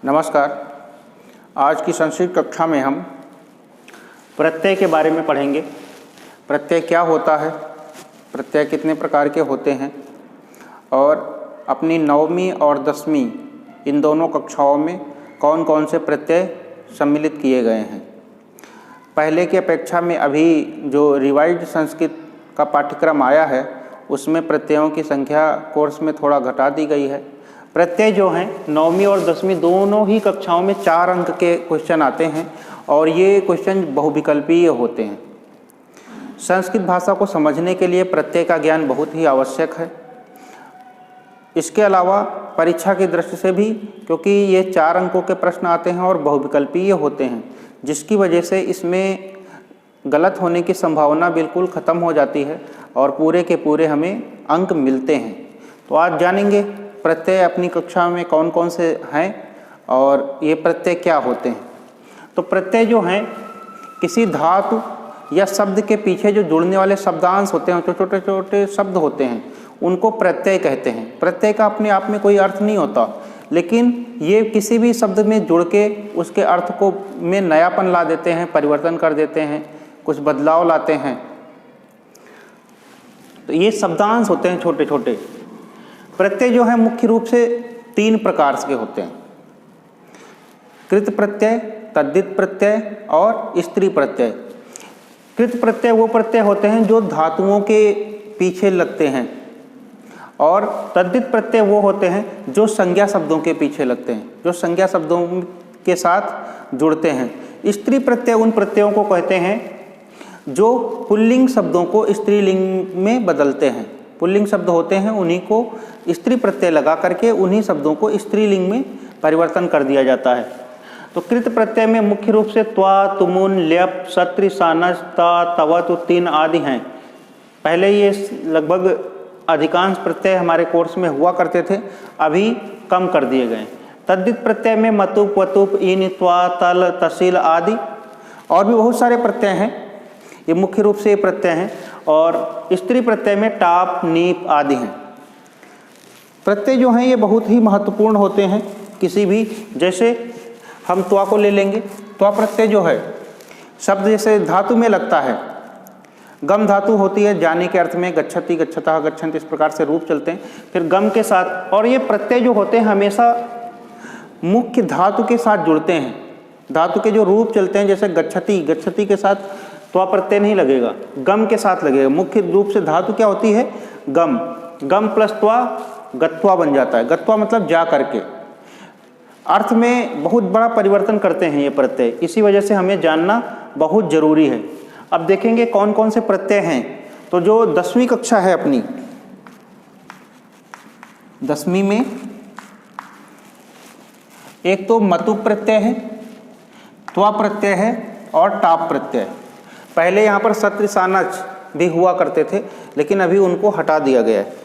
नमस्कार। आज की संस्कृत कक्षा में हम प्रत्यय के बारे में पढ़ेंगे। प्रत्यय क्या होता है, प्रत्यय कितने प्रकार के होते हैं और अपनी 9वीं और 10वीं इन दोनों कक्षाओं में कौन कौन से प्रत्यय सम्मिलित किए गए हैं। पहले की अपेक्षा में अभी जो रिवाइज्ड संस्कृत का पाठ्यक्रम आया है उसमें प्रत्ययों की संख्या कोर्स में थोड़ा घटा दी गई है। प्रत्यय जो हैं 9वीं और 10वीं दोनों ही कक्षाओं में 4 अंक के क्वेश्चन आते हैं और ये क्वेश्चन बहुविकल्पीय होते हैं। संस्कृत भाषा को समझने के लिए प्रत्यय का ज्ञान बहुत ही आवश्यक है। इसके अलावा परीक्षा की दृष्टि से भी, क्योंकि ये 4 अंकों के प्रश्न आते हैं और बहुविकल्पीय होते हैं, जिसकी वजह से इसमें गलत होने की संभावना बिल्कुल ख़त्म हो जाती है और पूरे के पूरे हमें अंक मिलते हैं। तो आज जानेंगे प्रत्यय अपनी कक्षा में कौन कौन से हैं और ये प्रत्यय क्या होते हैं। तो प्रत्यय जो हैं किसी धातु या शब्द के पीछे जो जुड़ने वाले शब्दांश होते हैं, जो छोटे छोटे शब्द होते हैं, उनको प्रत्यय कहते हैं। प्रत्यय का अपने आप में कोई अर्थ नहीं होता, लेकिन ये किसी भी शब्द में जुड़ के उसके अर्थ को में नयापन ला देते हैं, परिवर्तन कर देते हैं, कुछ बदलाव लाते हैं। तो ये शब्दांश होते हैं छोटे छोटे। प्रत्यय जो है मुख्य रूप से 3 प्रकार के होते हैं: कृत प्रत्यय, तद्धित प्रत्यय और स्त्री प्रत्यय। कृत प्रत्यय वो प्रत्यय होते हैं जो धातुओं के पीछे लगते हैं और तद्धित प्रत्यय वो होते हैं जो संज्ञा शब्दों के पीछे लगते हैं, जो संज्ञा शब्दों के साथ जुड़ते हैं। स्त्री प्रत्यय उन प्रत्ययों को कहते हैं जो पुल्लिंग शब्दों को स्त्रीलिंग में बदलते हैं। पुल्लिंग शब्द होते हैं उन्हीं को स्त्री प्रत्यय लगा करके उन्हीं शब्दों को स्त्रीलिंग में परिवर्तन कर दिया जाता है। तो कृत प्रत्यय में मुख्य रूप से त्वा, तुमुन, ल्यप, सत्रि, सानस, ता, तवत, 3 आदि हैं। पहले ये लगभग अधिकांश प्रत्यय हमारे कोर्स में हुआ करते थे, अभी कम कर दिए गए। तद्धित प्रत्यय में मतुप, वतुप, इन, त्वा, तल, तसील आदि और भी बहुत सारे प्रत्यय हैं। ये मुख्य रूप से ये प्रत्यय हैं। और स्त्री प्रत्यय में टाप, नीप आदि हैं। प्रत्यय जो हैं ये बहुत ही महत्वपूर्ण होते हैं किसी भी, जैसे हम त्वा को ले लेंगे। त्वा प्रत्यय जो है शब्द जैसे धातु में लगता है, गम धातु होती है, जाने के अर्थ में गच्छति, गच्छतः, गच्छन्ति, इस प्रकार से रूप चलते हैं। फिर गम के साथ, और ये प्रत्यय जो होते हैं हमेशा मुख्य धातु के साथ जुड़ते हैं। धातु के जो रूप चलते हैं, जैसे गच्छति, गच्छति के साथ त्वा प्रत्यय नहीं लगेगा, गम के साथ लगेगा। मुख्य रूप से धातु क्या होती है? गम। गम प्लस त्वा गत्वा बन जाता है। गत्वा मतलब जा करके। अर्थ में बहुत बड़ा परिवर्तन करते हैं ये प्रत्यय, इसी वजह से हमें जानना बहुत जरूरी है। अब देखेंगे कौन कौन से प्रत्यय हैं। तो जो 10वीं कक्षा है अपनी, 10वीं में एक तो मतुप प्रत्यय है, त्वा प्रत्यय है और टाप प्रत्यय। पहले यहाँ पर सत्रि, सानच भी हुआ करते थे, लेकिन अभी उनको हटा दिया गया है।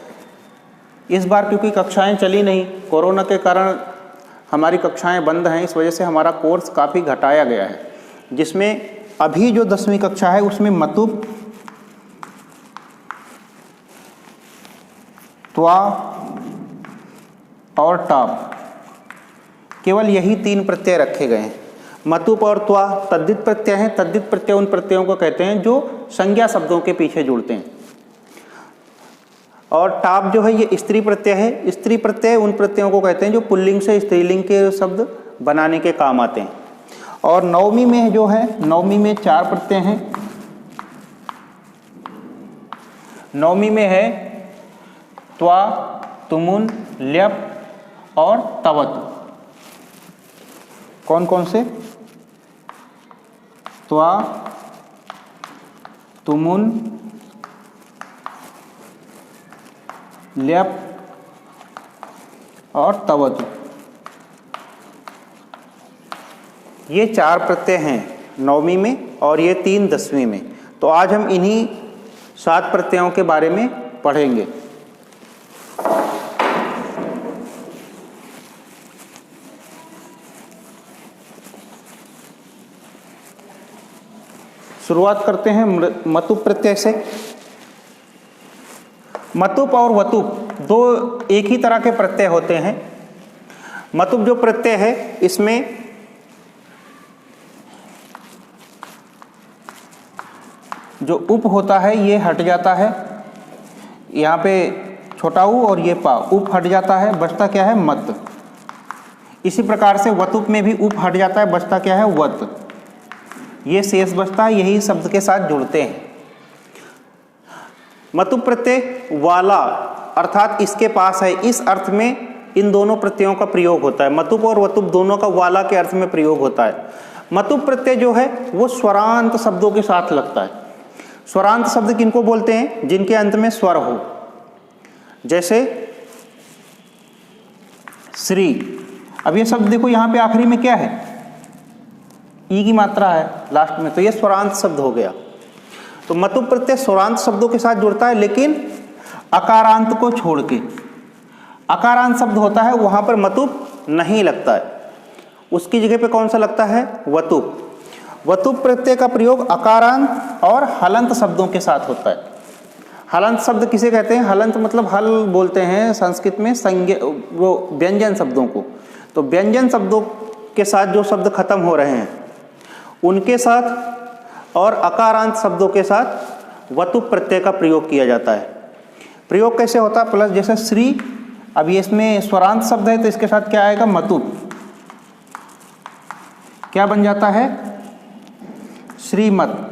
इस बार क्योंकि कक्षाएं चली नहीं, कोरोना के कारण हमारी कक्षाएं बंद हैं, इस वजह से हमारा कोर्स काफ़ी घटाया गया है, जिसमें अभी जो 10वीं कक्षा है उसमें मतुप, त्वा और टाप, केवल यही 3 प्रत्यय रखे गए हैं। मतुप और त्वा तद्धित प्रत्यय हैं। तद्धित प्रत्यय उन प्रत्ययों को कहते हैं जो संज्ञा शब्दों के पीछे जुड़ते हैं। और टाप जो है ये स्त्री प्रत्यय है। स्त्री प्रत्यय उन प्रत्ययों को कहते हैं जो पुल्लिंग से स्त्रीलिंग के शब्द बनाने के काम आते हैं। और 9वीं में जो है, 9वीं में 4 प्रत्यय हैं। 9वीं में है त्वा, तुमुन, ल्यप और तवत। कौन कौन से? त्वा, तुमुन, ल्यप और तवत। ये 4 प्रत्यय हैं 9वीं में और ये 3 10वीं में। तो आज हम इन्हीं 7 प्रत्ययों के बारे में पढ़ेंगे। शुरुआत करते हैं मतुप प्रत्यय से। मतुप और वतुप दो एक ही तरह के प्रत्यय होते हैं। मतुप जो प्रत्यय है इसमें जो उप होता है ये हट जाता है, यहाँ पे छोटा ऊ और ये पा, उप हट जाता है, बचता क्या है मत। इसी प्रकार से वतुप में भी उप हट जाता है, बचता क्या है वत। ये शेष बचता है, यही शब्द के साथ जुड़ते हैं। मतुप प्रत्यय वाला अर्थात इसके पास है, इस अर्थ में इन दोनों प्रत्ययों का प्रयोग होता है। मतुप और वतुप दोनों का वाला के अर्थ में प्रयोग होता है। मतुप प्रत्यय जो है वो स्वरांत शब्दों के साथ लगता है। स्वरांत शब्द किनको बोलते हैं? जिनके अंत में स्वर हो, जैसे श्री। अब ये शब्द देखो यहाँ पे आखिरी में क्या है, ई की मात्रा है लास्ट में, तो ये स्वरांत शब्द हो गया। तो मतुप प्रत्यय स्वरांत शब्दों के साथ जुड़ता है, लेकिन अकारांत को छोड़ के। अकारांत शब्द होता है वहां पर मतुप नहीं लगता है, उसकी जगह पे कौन सा लगता है? वतुप। वतुप प्रत्यय का प्रयोग अकारांत और हलंत शब्दों के साथ होता है। हलंत शब्द किसे कहते हैं? हलंत मतलब हल बोलते हैं संस्कृत में वो व्यंजन शब्दों को। तो व्यंजन शब्दों के साथ जो शब्द खत्म हो रहे हैं उनके साथ और अकारांत शब्दों के साथ वतुप प्रत्यय का प्रयोग किया जाता है। प्रयोग कैसे होता है? प्लस जैसे श्री, अब ये इसमें स्वरांत शब्द है तो इसके साथ क्या आएगा? मतुप। क्या बन जाता है? श्रीमत।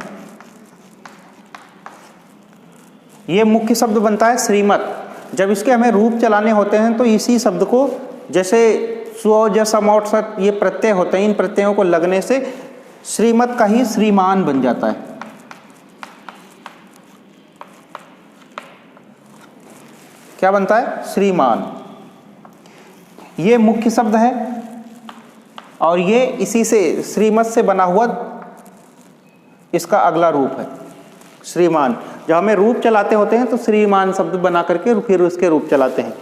ये मुख्य शब्द बनता है श्रीमत। जब इसके हमें रूप चलाने होते हैं तो इसी शब्द को, जैसे स्व जैसा मौट सत ये प्रत्यय होते हैं, इन प्रत्ययों को लगने से श्रीमत का ही श्रीमान बन जाता है। क्या बनता है? श्रीमान। ये मुख्य शब्द है और ये इसी से श्रीमत से बना हुआ इसका अगला रूप है श्रीमान। जब हमें रूप चलाते होते हैं तो श्रीमान शब्द बना करके फिर उसके रूप चलाते हैं।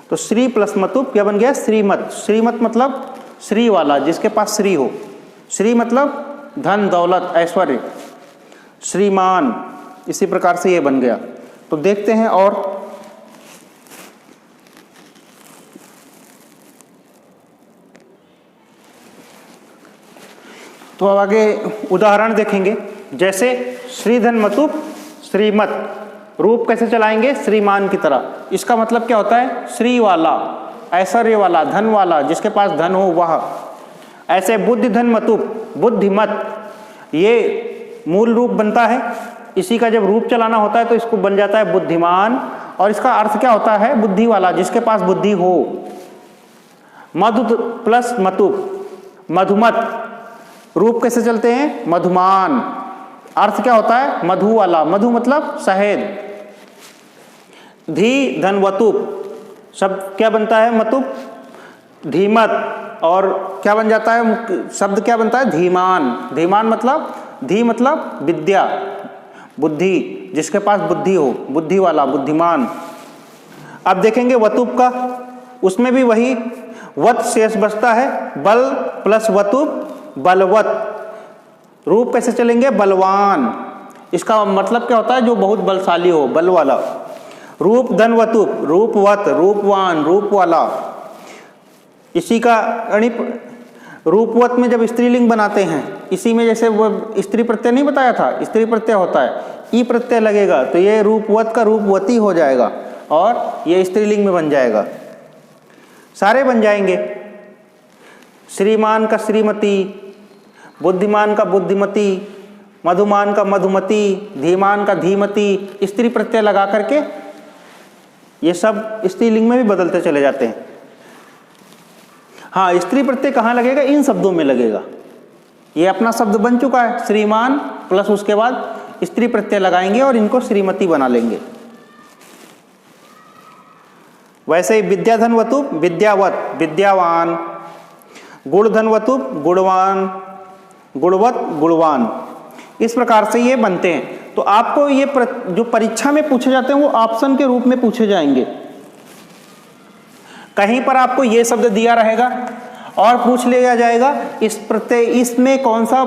तो श्री प्लस मतुप क्या बन गया? श्रीमत। श्रीमत मतलब श्री वाला, जिसके पास श्री हो। श्री मतलब धन दौलत ऐश्वर्य, श्रीमान। इसी प्रकार से ये बन गया। तो देखते हैं और तो अब आगे उदाहरण देखेंगे। जैसे श्रीधन मतुप श्रीमत, रूप कैसे चलाएंगे? श्रीमान की तरह। इसका मतलब क्या होता है? श्री वाला, ऐश्वर्य वाला, धन वाला, जिसके पास धन हो वह। ऐसे बुद्धि धन मतुप बुद्धिमत, ये मूल रूप बनता है। इसी का जब रूप चलाना होता है तो इसको बन जाता है बुद्धिमान, और इसका अर्थ क्या होता है? बुद्धि वाला, जिसके पास बुद्धि हो। मधु प्लस मतुप मधुमत, रूप कैसे चलते हैं? मधुमान। अर्थ क्या होता है? मधु वाला। मधु मतलब शहद। धी धन वतुप, शब्द क्या बनता है? मतुप धीमत, और क्या बन जाता है? शब्द क्या बनता है? धीमान। धीमान मतलब धी मतलब विद्या, बुद्धि, जिसके पास बुद्धि हो, बुद्धि वाला, बुद्धिमान। अब देखेंगे वतुप का, उसमें भी वही वत शेष बचता है। बल प्लस वतुप बलवत। रूप कैसे चलेंगे? बलवान। इसका मतलब क्या होता है? जो बहुत बलशाली हो, बल वाला। रूप धन वतुप रूपवत, रूपवान, रूप वाला। इसी का रूपवत में जब स्त्रीलिंग बनाते हैं, इसी में जैसे वो स्त्री प्रत्यय नहीं बताया था, स्त्री प्रत्यय होता है, ई प्रत्यय लगेगा तो ये रूपवत का रूपवती हो जाएगा और ये स्त्रीलिंग में बन जाएगा। सारे बन जाएंगे। श्रीमान का श्रीमती, बुद्धिमान का बुद्धिमती, मधुमान का मधुमती, धीमान का धीमती, स्त्री प्रत्यय लगा करके ये सब स्त्रीलिंग में भी बदलते चले जाते हैं। हाँ, स्त्री प्रत्यय कहाँ लगेगा? इन शब्दों में लगेगा। ये अपना शब्द बन चुका है श्रीमान, प्लस उसके बाद स्त्री प्रत्यय लगाएंगे और इनको श्रीमती बना लेंगे। वैसे ही विद्याधन वतुप विद्यावत, विद्यावान। गुणधन वतुप गुणवान, गुणवत, गुणवान। इस प्रकार से ये बनते हैं। तो आपको ये जो परीक्षा में पूछे जाते हैं वो ऑप्शन के रूप में पूछे जाएंगे। कहीं पर आपको ये शब्द दिया रहेगा और पूछ लिया जाएगा इस प्रत्यय, इसमें कौन सा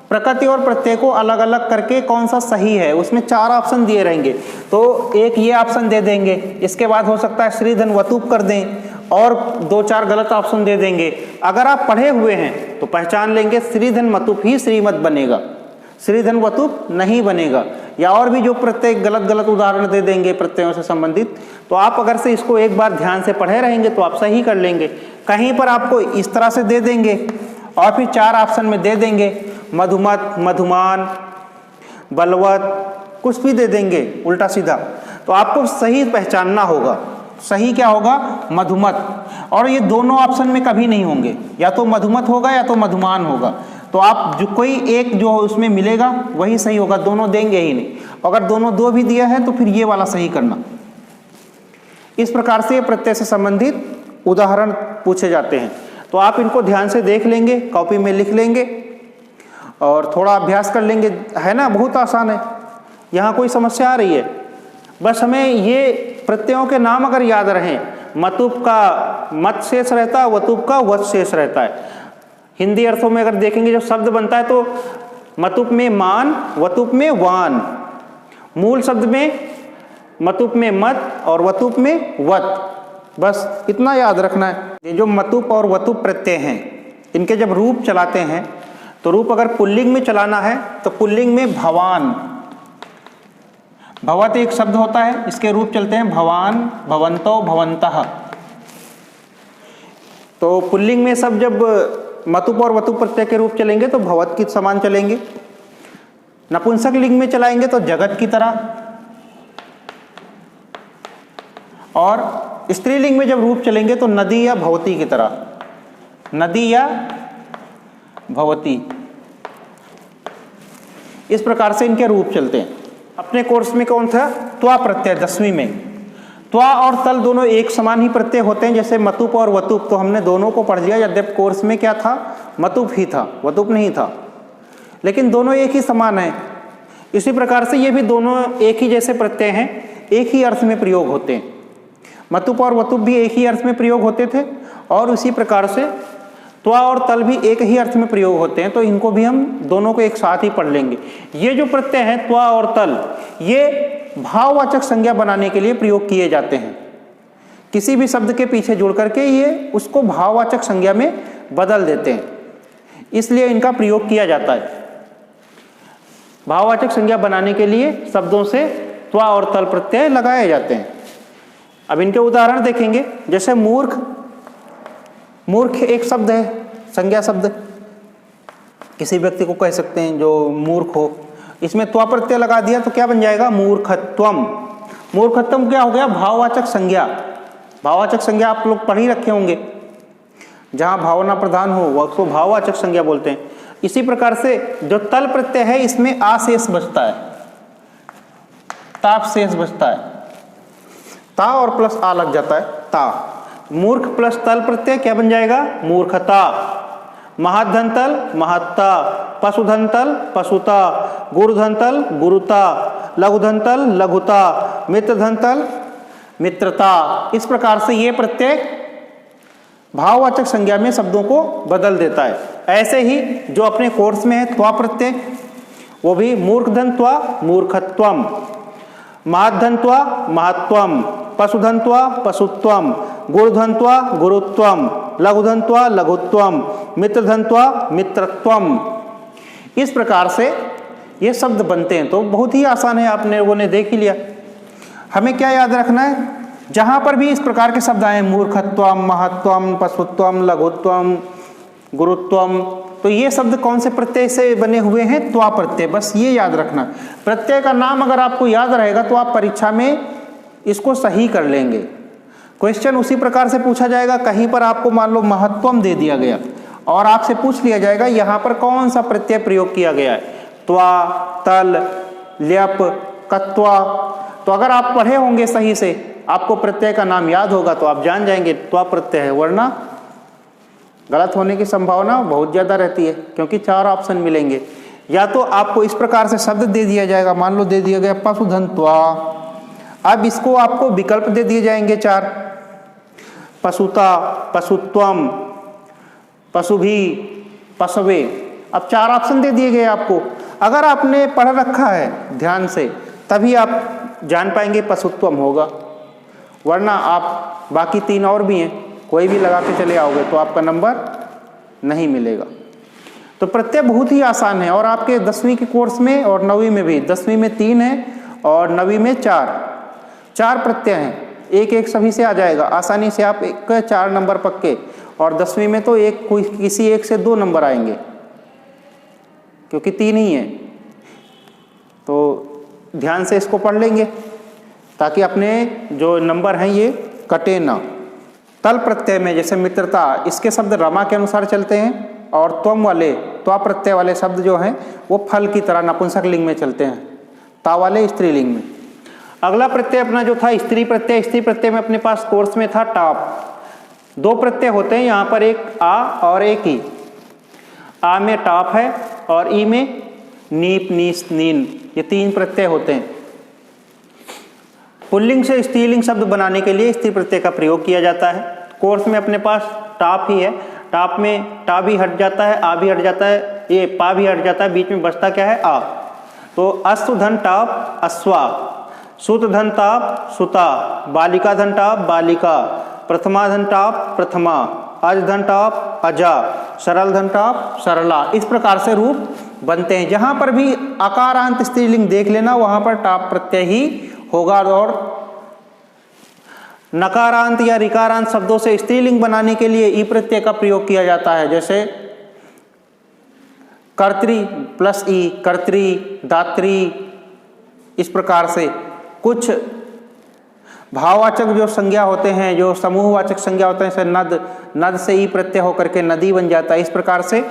प्रकृति और प्रत्यय को अलग अलग करके कौन सा सही है। उसमें 4 ऑप्शन दिए रहेंगे, तो एक ये ऑप्शन दे देंगे। इसके बाद हो सकता है श्रीधन वतुप कर दें और 2-4 गलत ऑप्शन दे देंगे। अगर आप पढ़े हुए हैं तो पहचान लेंगे श्रीधन मतुप ही श्रीमत बनेगा, श्रीधन वतुप नहीं बनेगा। या और भी जो प्रत्यय गलत गलत उदाहरण दे देंगे प्रत्ययों से संबंधित, तो आप अगर से इसको एक बार ध्यान से पढ़े रहेंगे तो आप सही कर लेंगे। कहीं पर आपको इस तरह से दे देंगे और फिर 4 ऑप्शन में दे देंगे मधुमत, मधुमान, बलवत, कुछ भी दे देंगे उल्टा सीधा, तो आपको सही पहचानना होगा। सही क्या होगा? मधुमत। और ये दोनों ऑप्शन में कभी नहीं होंगे, या तो मधुमत होगा या तो मधुमान होगा। तो आप जो कोई एक जो उसमें मिलेगा वही सही होगा, दोनों देंगे ही नहीं। अगर दोनों 2 भी दिया है तो फिर ये वाला सही करना। इस प्रकार से प्रत्यय से संबंधित उदाहरण पूछे जाते हैं। तो आप इनको ध्यान से देख लेंगे, कॉपी में लिख लेंगे और थोड़ा अभ्यास कर लेंगे। है ना, बहुत आसान है। यहाँ कोई समस्या आ रही है? बस हमें ये प्रत्ययों के नाम अगर याद रहें, मतुप का मत शेष रहता है, वतुप का वत शेष रहता है। हिंदी अर्थों में अगर देखेंगे जो शब्द बनता है तो मतुप में मान, वतुप में वान। मूल शब्द में मतुप में मत और वतुप में वत। बस इतना याद रखना है। ये जो मतुप और वतुप प्रत्यय हैं, इनके जब रूप चलाते हैं तो रूप अगर पुल्लिंग में चलाना है तो पुल्लिंग में भवान, भवत एक शब्द होता है, इसके रूप चलते हैं भवान, भवंतो, भवंतः। तो पुल्लिंग में सब जब मतुप और वतुप प्रत्यय के रूप चलेंगे तो भवत के समान चलेंगे। नपुंसक लिंग में चलाएंगे तो जगत की तरह, और स्त्रीलिंग में जब रूप चलेंगे तो नदी या भवती की तरह, नदी या भवती। इस प्रकार से इनके रूप चलते हैं। अपने कोर्स में कौन था? त्वा प्रत्यय 10वीं में। त्वा और तल दोनों एक समान ही प्रत्यय होते हैं, जैसे मतुप और वतुप, तो हमने दोनों को पढ़ लिया। यद्यप कोर्स में क्या था? मतुप ही था, वतुप नहीं था, लेकिन दोनों एक ही समान है। इसी प्रकार से ये भी दोनों एक ही जैसे प्रत्यय हैं, एक ही अर्थ में प्रयोग होते हैं। मतुप और वतुप भी एक ही अर्थ में प्रयोग होते थे, और उसी प्रकार से त्वा और तल भी एक ही अर्थ में प्रयोग होते हैं। तो इनको भी हम दोनों को एक साथ ही पढ़ लेंगे। ये जो प्रत्यय हैं त्वा और तल, ये भाववाचक संज्ञा बनाने के लिए प्रयोग किए जाते हैं। किसी भी शब्द के पीछे जुड़ करके ये उसको भाववाचक संज्ञा में बदल देते हैं, इसलिए इनका प्रयोग किया जाता है। भाववाचक संज्ञा बनाने के लिए शब्दों से त्वा और तल प्रत्यय लगाए जाते हैं। अब इनके उदाहरण देखेंगे। जैसे मूर्ख, मूर्ख एक शब्द है, संज्ञा शब्द, किसी व्यक्ति को कह सकते हैं जो मूर्ख हो। इसमें त्वा प्रत्यय लगा दिया तो क्या बन जाएगा? मूर्खत्वम। मूर्खत्वम क्या हो गया? भाववाचक संज्ञा। भाववाचक संज्ञा आप लोग पढ़ ही रखे होंगे, जहां भावना प्रधान हो वह उसको भाववाचक संज्ञा बोलते हैं। इसी प्रकार से जो तल प्रत्यय है इसमें आ शेष बचता है, ताप शेष बचता है, ता और प्लस आ लग जाता है, ता। मूर्ख प्लस तल प्रत्यय क्या बन जाएगा? मूर्खता। महाधन तल महत्ता, पशुधन तल पशुता, गुरुधन तल गुरुता, लघुधन तल लघुता, मित्रधन तल मित्रता। इस प्रकार से ये प्रत्यय भाववाचक संज्ञा में शब्दों को बदल देता है। ऐसे ही जो अपने कोर्स में है त्वा प्रत्यय, वो भी मूर्खधन त्वा मूर्खत्वम, महाधन त्वा महत्वम, पशुधन त्वा पशुत्वम, गुरुधन त्वा गुरुत्वम, लघुधन त्वा लघुत्वम, मित्रधन त्वा मित्रत्वम। इस प्रकार से ये शब्द बनते हैं। तो बहुत ही आसान है, आपने वो ने देख ही लिया। हमें क्या याद रखना है? जहां पर भी इस प्रकार के शब्द आए, मूर्खत्वम, महत्वम, पशुत्वम, लघुत्वम, गुरुत्वम, तो ये शब्द कौन से प्रत्यय से बने हुए हैं? त्वा प्रत्यय। बस ये याद रखना। प्रत्यय का नाम अगर आपको याद रहेगा तो आप परीक्षा में इसको सही कर लेंगे। क्वेश्चन उसी प्रकार से पूछा जाएगा। कहीं पर आपको मान लो महत्वम दे दिया गया और आपसे पूछ लिया जाएगा यहाँ पर कौन सा प्रत्यय प्रयोग किया गया है, त्वा, तल, ल्यप, कत्वा। तो अगर आप पढ़े होंगे सही से, आपको प्रत्यय का नाम याद होगा तो आप जान जाएंगे त्वा प्रत्यय है, वरना गलत होने की संभावना बहुत ज़्यादा रहती है, क्योंकि 4 ऑप्शन मिलेंगे। या तो आपको इस प्रकार से शब्द दे दिया जाएगा, मान लो दे दिया गया पशुधन त्वा, अब इसको आपको विकल्प दे दिए जाएंगे 4, पशुता, पशुत्वम, पशुभी, पशवे। अब 4 ऑप्शन दे दिए गए आपको। अगर आपने पढ़ रखा है ध्यान से तभी आप जान पाएंगे पशुत्वम होगा, वरना आप बाकी 3 और भी हैं कोई भी लगा के चले आओगे तो आपका नंबर नहीं मिलेगा। तो प्रत्यय बहुत ही आसान है और आपके 10वीं के कोर्स में और 9वीं में भी, 10वीं में 3 है और 9वीं में 4 प्रत्यय हैं। एक एक सभी से आ जाएगा आसानी से, आप एक 4 नंबर पक्के, और 10वीं में तो एक कोई किसी एक से 2 नंबर आएंगे क्योंकि 3 ही है। तो ध्यान से इसको पढ़ लेंगे ताकि अपने जो नंबर हैं ये कटे ना। तल प्रत्यय में जैसे मित्रता, इसके शब्द रमा के अनुसार चलते हैं और त्वम वाले, त्वा प्रत्यय वाले शब्द जो हैं वो फल की तरह नपुंसक लिंग में चलते हैं, ता वाले स्त्रीलिंग में। अगला प्रत्यय अपना जो था स्त्री प्रत्यय, स्त्री प्रत्यय में अपने पास कोर्स में था टाप। 2 प्रत्यय होते हैं यहाँ पर, एक आ और एक ई। आ में टाप है और ई में नीप, नीस, नीन, ये 3 प्रत्यय होते हैं। पुल्लिंग से स्त्रीलिंग शब्द बनाने के लिए स्त्री प्रत्यय का प्रयोग किया जाता है। कोर्स में अपने पास टाप ही है, टाप में टा भी हट जाता है, आ भी हट जाता है, ये पा भी हट जाता है, बीच में बचता क्या है, आ। तो अश्व धन टाप अश्वा, सुत धन टाप सुता, बालिका धन टाप बालिका, प्रथमा धन टाप प्रथमा, अज धन टाप अजा, सरल धन टाप सरला। इस प्रकार से रूप बनते हैं। जहां पर भी आकारांत स्त्रीलिंग देख लेना वहां पर टाप प्रत्यय ही होगा। और नकारांत या ऋकारांत शब्दों से स्त्रीलिंग बनाने के लिए ई प्रत्यय का प्रयोग किया जाता है। जैसे कर्त्री प्लस ई, कर्त्री, दात्री। इस प्रकार से कुछ भाववाचक जो संज्ञा होते हैं, जो समूहवाचक संज्ञा होते हैं, जैसे नद, नद से ई प्रत्यय होकर के नदी बन जाता है। इस प्रकार से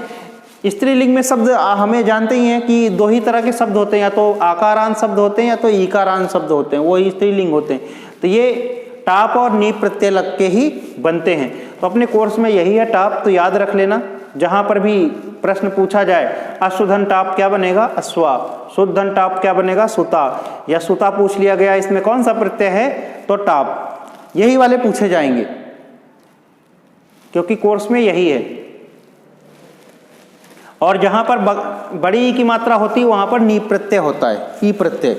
स्त्रीलिंग में शब्द हमें जानते ही हैं कि 2 ही तरह के शब्द होते हैं, या तो आकारांत शब्द होते हैं या तो ईकारांत शब्द होते हैं, वो ही स्त्रीलिंग होते हैं। तो ये टाप और नीप प्रत्यय लग के ही बनते हैं। तो अपने कोर्स में यही है टाप, तो याद रख लेना। जहां पर भी प्रश्न पूछा जाए अश्वधन टाप क्या बनेगा, अश्वा, शुद्धन टाप क्या बनेगा, सुता, या सुता पूछ लिया गया इसमें कौन सा प्रत्यय है तो टाप, यही वाले पूछे जाएंगे क्योंकि कोर्स में यही है। और जहां पर बड़ी ई की मात्रा होती है वहां पर नीप प्रत्यय होता है, ई प्रत्यय।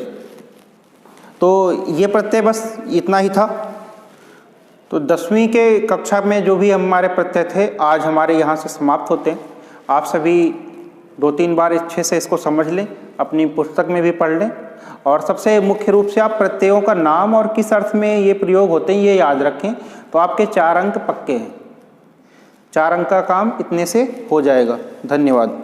तो ये प्रत्यय बस इतना ही था। तो 10वीं के कक्षा में जो भी हमारे प्रत्यय थे आज हमारे यहाँ से समाप्त होते हैं। आप सभी 2-3 बार अच्छे से इसको समझ लें, अपनी पुस्तक में भी पढ़ लें, और सबसे मुख्य रूप से आप प्रत्ययों का नाम और किस अर्थ में ये प्रयोग होते हैं ये याद रखें। तो आपके 4 अंक पक्के हैं। 4 अंक का काम इतने से हो जाएगा। धन्यवाद।